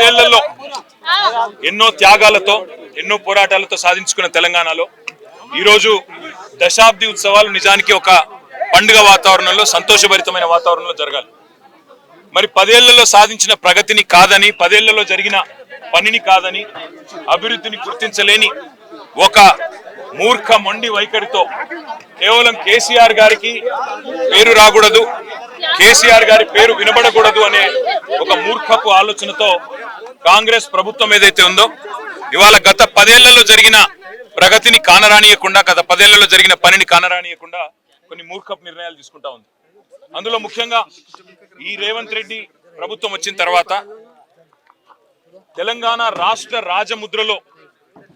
పదేళ్లలో ఎన్నో త్యాగాలతో ఎన్నో పోరాటాలతో సాధించుకున్న తెలంగాణలో ఈరోజు దశాబ్ది ఉత్సవాలు నిజానికి ఒక పండుగ వాతావరణంలో సంతోషభరితమైన వాతావరణంలో జరగాలి. మరి పదేళ్లలో సాధించిన ప్రగతిని కాదని, పదేళ్లలో జరిగిన పనిని కాదని, అభివృద్ధిని గుర్తించలేని ఒక మూర్ఖ మొండి వైఖరితో కేవలం కేసీఆర్ గారికి పేరు రాకూడదు, కేసీఆర్ గారి పేరు వినబడకూడదు అనే ఒక మూర్ఖపు ఆలోచనతో కాంగ్రెస్ ప్రభుత్వం ఏదైతే ఉందో ఇవాళ గత 10 ఏళ్లలో జరిగిన ప్రగతిని కానరానియకుండా, గత 10 ఏళ్లలో జరిగిన పనిని కానరానియకుండా కొన్ని మూర్ఖపు నిర్ణయాలు తీసుకుంటా ఉంది. అందులో ముఖ్యంగా ఈ రేవంత్ రెడ్డి ప్రభుత్వం వచ్చిన తర్వాత తెలంగాణ రాష్ట్ర రాజముద్రలో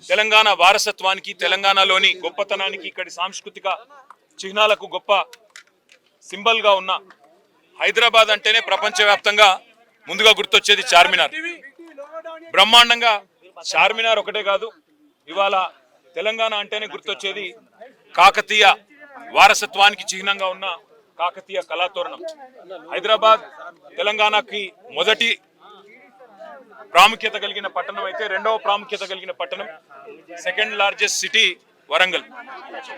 తెలంగాణ వారసత్వానికి, తెలంగాణలోని గొప్పతనానికి, ఇక్కడి సాంస్కృతిక చిహ్నాలకు గొప్ప సింబల్ గా ఉన్న హైదరాబాద్ అంటేనే ప్రపంచవ్యాప్తంగా ముందుగా గుర్తొచ్చేది చార్మినార్. బ్రహ్మాండంగా చార్మినార్ ఒకటే కాదు, ఇవాళ తెలంగాణ అంటేనే గుర్తొచ్చేది కాకతీయ వారసత్వానికి చిహ్నంగా ఉన్న కాకతీయ కళాతోరణం. హైదరాబాద్ తెలంగాణకి మొదటి ప్రాముఖ్యత కలిగిన పట్టణం అయితే, రెండవ ప్రాముఖ్యత కలిగిన పట్టణం, సెకండ్ లార్జెస్ట్ సిటీ వరంగల్.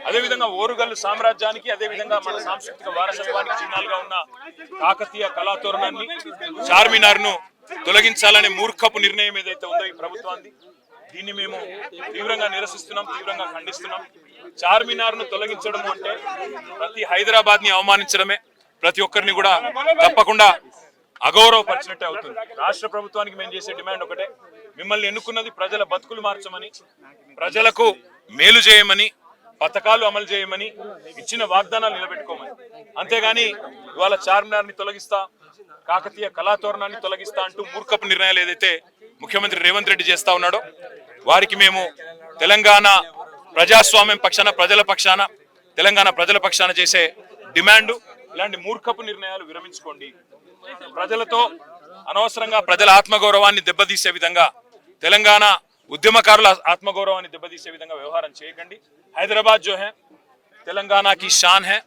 అదేవిధంగా ఓరుగల్లు సామ్రాజ్యానికి, అదేవిధంగా మన సాంస్కృతిక వారసత్వానికి చిహ్నాలుగా ఉన్న కాకతీయ కళాతోరణాన్ని, చార్మినార్ ను తొలగించాలనే మూర్ఖపు నిర్ణయం ఏదైతే ఉందో ఈ ప్రభుత్వాన్ని, దీన్ని మేము తీవ్రంగా నిరసిస్తున్నాం, తీవ్రంగా ఖండిస్తున్నాం. చార్మినార్ ను తొలగించడం అంటే ప్రతి హైదరాబాద్ ని అవమానించడమే, ప్రతి ఒక్కరిని కూడా తప్పకుండా అగౌరవపరిచినట్టే అవుతుంది. రాష్ట్ర ప్రభుత్వానికి మేము చేసే డిమాండ్ ఒకటే, మిమ్మల్ని ఎన్నుకున్నది ప్రజల బతుకులు మార్చమని, ప్రజలకు మేలు చేయమని, పథకాలు అమలు చేయమని, ఇచ్చిన వాగ్దానాలు నిలబెట్టుకోమని. అంతేగాని ఇవాళ చార్మినార్ ని తొలగిస్తా, కాకతీయ కళాతోరణాన్ని తొలగిస్తా అంటూ మూర్ఖపు నిర్ణయాలు ఏదైతే ముఖ్యమంత్రి రేవంత్ రెడ్డి చేస్తా ఉన్నాడో వారికి మేము తెలంగాణ ప్రజాస్వామ్యం పక్షాన, ప్రజల పక్షాన, తెలంగాణ ప్రజల పక్షాన చేసే డిమాండ్, ఇలాంటి మూర్ఖపు నిర్ణయాలు విరమించుకోండి. ప్రజలతో అనవసరంగా ప్రజల ఆత్మగౌరవాన్ని దెబ్బతీసే విధంగా, తెలంగాణ ఉద్యమకారుల ఆత్మగౌరవాన్ని దెబ్బతీసే విధంగా వ్యవహారం చేయకండి. हैदराबाद जो है तेलंगाना की शान है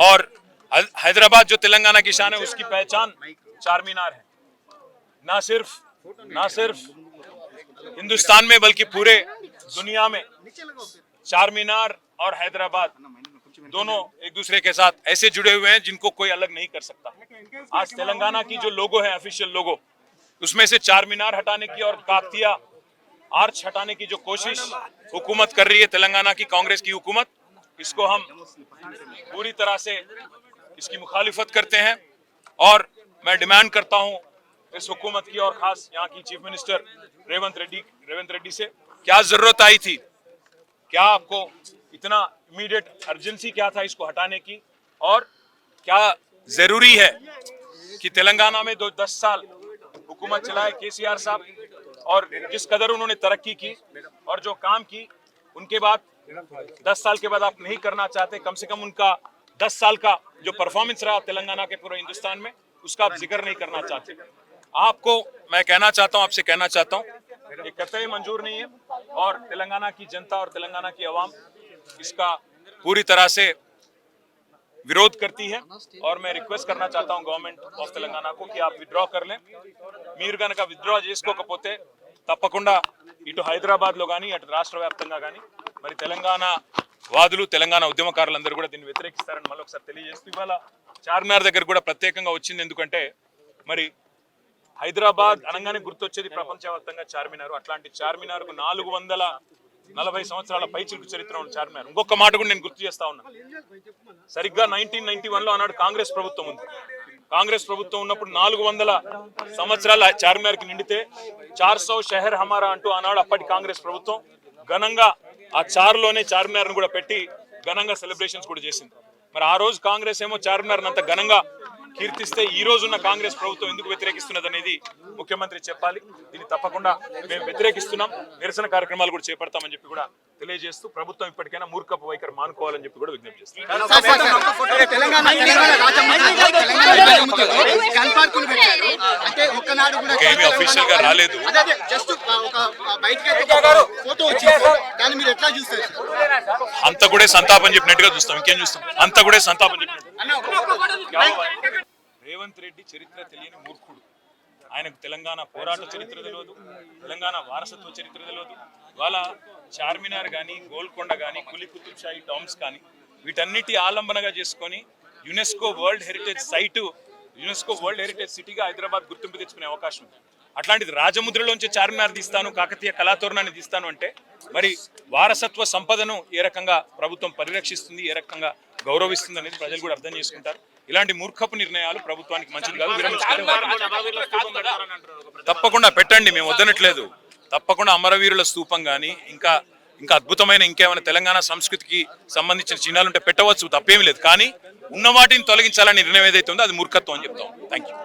और हैदराबाद जो तेलंगाना की शान है उसकी पहचान चारमीनार है. ना सिर्फ हिंदुस्तान में बल्कि पूरे दुनिया में चारमीनार और हैदराबाद दोनों एक दूसरे के साथ ऐसे जुड़े हुए हैं जिनको कोई अलग नहीं कर सकता. आज तेलंगाना की जो लोगो है, ऑफिशियल लोगो, उसमें से चारमीनार हटाने की और काकतीय आर्च हटाने की जो कोशिश हुकूमत कर रही है, तेलंगाना की कांग्रेस की हुकूमत, इसको हम पूरी तरह से इसकी मुखालिफत करते हैं. और मैं डिमांड करता हूं इस हुकूमत की और खास यहाँ की चीफ मिनिस्टर रेवंत रेड्डी से, क्या जरूरत आई थी, क्या आपको इतना इमीडिएट अर्जेंसी क्या था इसको हटाने की, और क्या जरूरी है कि तेलंगाना में 10 साल हुकूमत चलाए केसीआर साहब, और जिस कदर उन्होंने तरक्की की और जो काम की, उनके बाद 10 साल के बाद आप नहीं करना चाहते, कम से कम उनका 10 साल का जो परफॉर्मेंस रहा तेलंगाना के पूरे हिंदुस्तान में, उसका आप जिक्र नहीं करना चाहते. आपको मैं कहना चाहता हूं, आपसे कहना चाहता हूं, ये कतई मंजूर नहीं है और तेलंगाना की जनता और तेलंगाना की आवाम इसका पूरी तरह से विरोध करती है. और मैं रिक्वेस्ट करना चाहता हूं गवर्नमेंट ऑफ तेलंगाना को कि आप विड्रॉ कर लें. మీరు గనక విత్డ్రా చేసుకోకపోతే తప్పకుండా ఇటు హైదరాబాద్ లో గానీ, అటు రాష్ట్ర వ్యాప్తంగా గానీ మరి తెలంగాణ వాదులు, తెలంగాణ ఉద్యమకారులందరూ కూడా దీన్ని వ్యతిరేకిస్తారని మళ్ళీ ఒకసారి తెలియజేస్తూ, ఇవాళ చార్మినార్ దగ్గర కూడా ప్రత్యేకంగా వచ్చింది. ఎందుకంటే మరి హైదరాబాద్ అనగానే గుర్తొచ్చేది ప్రపంచవ్యాప్తంగా చార్మినార్. అట్లాంటి చార్మినార్కు 440 సంవత్సరాల పైచిలుకు చరిత్ర ఉన్న చార్మినార్. ఇంకొక మాట కూడా నేను గుర్తు చేస్తా ఉన్నా, సరిగ్గా 1991లో ఆనాడు కాంగ్రెస్ ప్రభుత్వం ఉంది. కాంగ్రెస్ ప్రభుత్వం ఉన్నప్పుడు 400 సంవత్సరాల చార్మినార్ కి నిండితే 400 షహర్ హమారా అంటూ ఆనాడు అప్పటి కాంగ్రెస్ ప్రభుత్వం ఘనంగా ఆ చార్లోనే చార్మినార్ ను కూడా పెట్టి ఘనంగా సెలబ్రేషన్స్ కూడా చేసింది. మరి ఆ రోజు కాంగ్రెస్ ఏమో చార్మినార్ అంత ఘనంగా కీర్తిస్తే ఈ రోజున్న కాంగ్రెస్ ప్రభుత్వం ఎందుకు వ్యతిరేకిస్తున్నది అనేది ముఖ్యమంత్రి చెప్పాలి. దీన్ని తప్పకుండా మేము వ్యతిరేకిస్తున్నాం, నిరసన కార్యక్రమాలు కూడా చేపడతామని చెప్పి కూడా తెలియజేస్తూ, ప్రభుత్వం ఇప్పటికైనా మూర్ఖపు వైఖరి మానుకోవాలని చెప్పి కూడా విజ్ఞప్తి చేస్తాం. అఫీషియల్ గా రాలేదు, అంత కూడా సంతాపం చెప్పినట్టుగా చూస్తాం. ఇంకేం చూస్తాం, అంత కూడా సంతాపం చెప్పినట్టు. రేవంత్ రెడ్డి చరిత్ర తెలియని మూర్ఖుడు. ఆయనకు తెలంగాణ పోరాట చరిత్ర తెలియదు, తెలంగాణ వారసత్వ చరిత్ర తెలియదు. వాళ్ళ చార్మినార్ కానీ, గోల్కొండ కానీ, కులీ కుతుబ్ షాహీ టాంబ్స్ కానీ వీటన్నిటి ఆలంబనగా చేసుకొని UNESCO world heritage site, UNESCO world heritage సిటీగా హైదరాబాద్ గుర్తింపు తెచ్చుకునే అవకాశం ఉంది. అట్లాంటిది రాజముద్రలోంచి చార్మినార్ తీస్తాను, కాకతీయ కళాతోరణాన్ని తీస్తాను అంటే మరి వారసత్వ సంపదను ఏ రకంగా ప్రభుత్వం పరిరక్షిస్తుంది, ఏ రకంగా గౌరవిస్తుంది అనేది ప్రజలు కూడా అర్థం చేసుకుంటారు. ఇలాంటి మూర్ఖపు నిర్ణయాలు ప్రభుత్వానికి మంచిది కాదు. తప్పకుండా పెట్టండి, మేము వద్దనట్లేదు. తప్పకుండా అమరవీరుల స్తూపం కానీ ఇంకా అద్భుతమైన ఇంకేమైనా తెలంగాణ సంస్కృతికి సంబంధించిన చిహ్నాలు ఉంటే పెట్టవచ్చు, తప్పేమీ లేదు. కానీ ఉన్న వాటిని తొలగించాలని నిర్ణయం ఏదైతే ఉందో అది మూర్ఖత్వం అని చెప్తాం. Thank you.